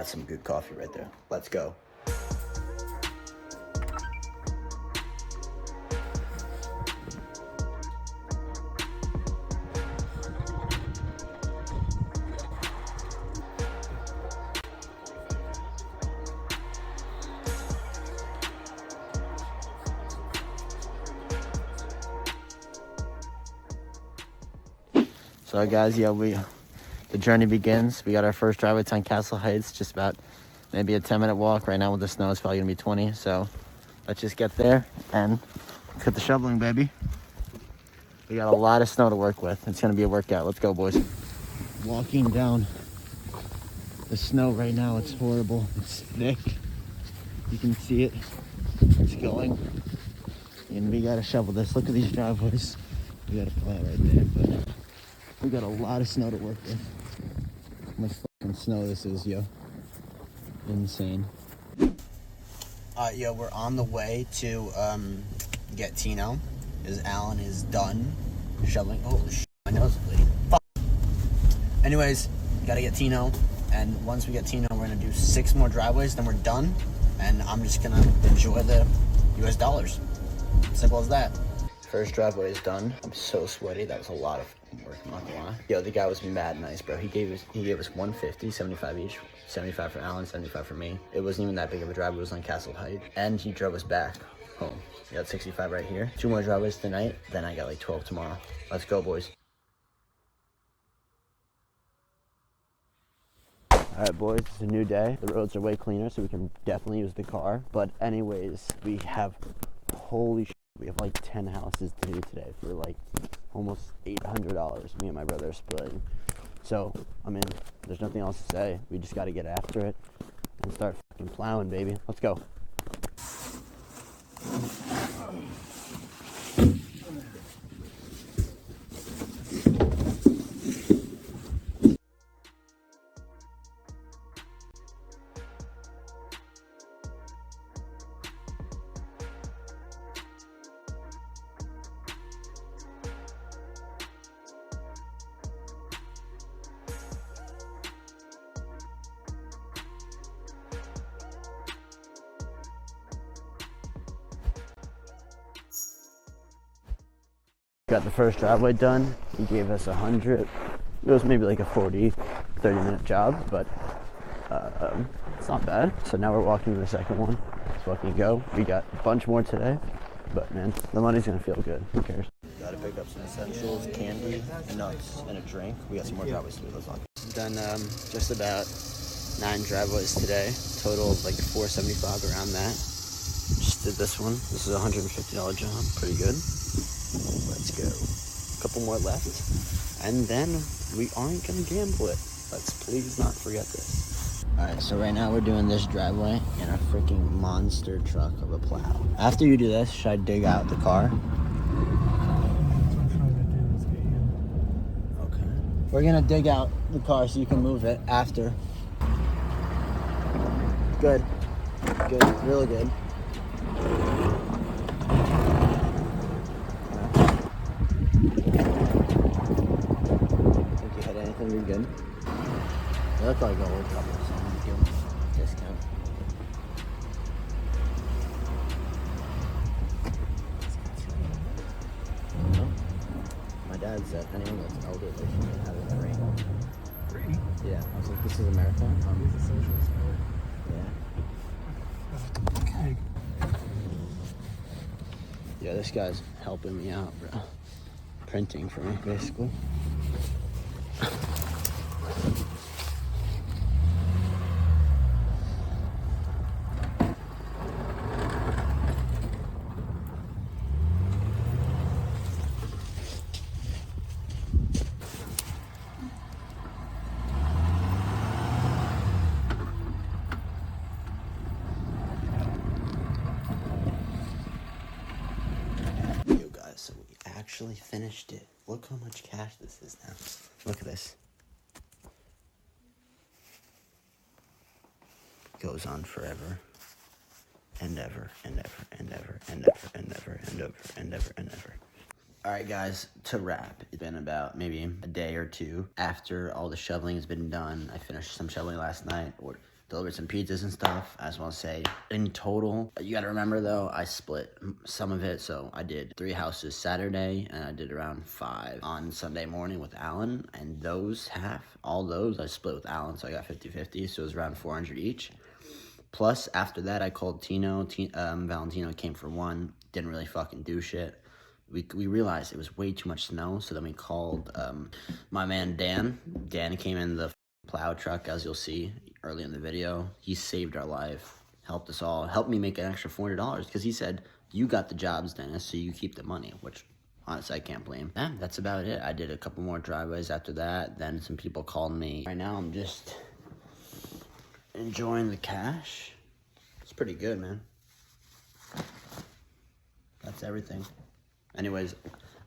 That's some good coffee right there. Let's go. So guys, yeah, the journey begins. We got our first driveway to Castle Heights, just about maybe a 10-minute walk. Right now with the snow, it's probably gonna be 20. So let's just get there and hit the shoveling, baby. We got a lot of snow to work with. It's gonna be a workout. Let's go, boys. Walking down the snow right now, it's horrible. It's thick. You can see it. It's going. And we gotta shovel this. Look at these driveways. We got a plow right there, but we got a lot of snow to work with. How much fucking snow this is, yo. Insane. Yo, we're on the way to get Tino, because Alan is done shoveling. Oh, my nose is bleeding. Fuck. Anyways, gotta get Tino, and once we get Tino, we're gonna do 6 more driveways, then we're done, and I'm just gonna enjoy the US dollars. Simple as that. First driveway is done. I'm so sweaty. That was a lot of work, I'm not gonna lie. Yo, the guy was mad nice, bro. He gave us 150, 75 each. 75 for Alan, 75 for me. It wasn't even that big of a drive. It was on Castle Heights. And he drove us back home. We got 65 right here. 2 more driveways tonight. Then I got like 12 tomorrow. Let's go, boys. All right, boys, it's a new day. The roads are way cleaner, so we can definitely use the car. But anyways, we have, holy shit, we have like 10 houses to do today for like almost $800. Me and my brother are splitting. So, I mean, there's nothing else to say. We just got to get after it and start fucking plowing, baby. Let's go. Got the first driveway done. He gave us 100. It was maybe like a 40, 30-minute job, but it's not bad. So now we're walking to the second one. Let's fucking go. We got a bunch more today, but man, the money's gonna feel good. Who cares? Gotta pick up some essentials, candy, nuts, and a drink. We got some more driveways to do. Let's walk. Done just about 9 driveways today. Total of like $475 around that. Just did this one. This is a $150 job. Pretty good. Let's go. A couple more left. And then we aren't going to gamble it. Let's please not forget this. Alright, so right now we're doing this driveway in a freaking monster truck of a plow. After you do this, should I dig out the car? Okay. We're going to dig out the car so you can move it after. Good. Good. Really good. You're good. They look like an old couple, so I'm gonna give them a discount. No. My dad said anyone that's elderly should have it free. Free? Yeah. I was like, this is America. This is socialist. Yeah. Okay. Yeah, this guy's helping me out, bro. Printing for me, basically. Yo guys, so we actually finished it. Look how much cash this is now. Look at this. Goes on forever and ever and ever and ever and ever and ever and ever and ever and ever. All right, guys, to wrap, it's been about maybe a day or two after all the shoveling has been done. I finished some shoveling last night, or delivered some pizzas and stuff. I just want to say, in total, you got to remember though, I split some of it. So I did 3 houses Saturday, and I did around 5 on Sunday morning with Alan. And all those, I split with Alan, so I got 50-50. So it was around 400 each. Plus, after that, I called Tino. Valentino came for 1. Didn't really fucking do shit. We realized it was way too much snow, so then we called my man Dan. Dan came in the plow truck, as you'll see early in the video. He saved our life, helped us all, helped me make an extra $400 because he said, you got the jobs, Dennis, so you keep the money, which honestly I can't blame. Yeah, that's about it. I did a couple more driveways after that. Then some people called me. Right now I'm just enjoying the cash. It's pretty good, man. That's everything. Anyways,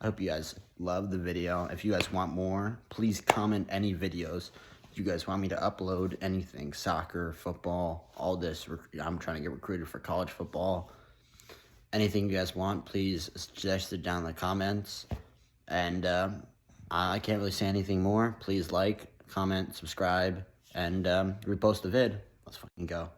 I hope you guys love the video. If you guys want more, please comment any videos you guys want me to upload. Anything, soccer, football, all this. I'm trying to get recruited for college football. Anything you guys want, please suggest it down in the comments. And I can't really say anything more. Please like, comment, subscribe, and repost the vid. Let's fucking go.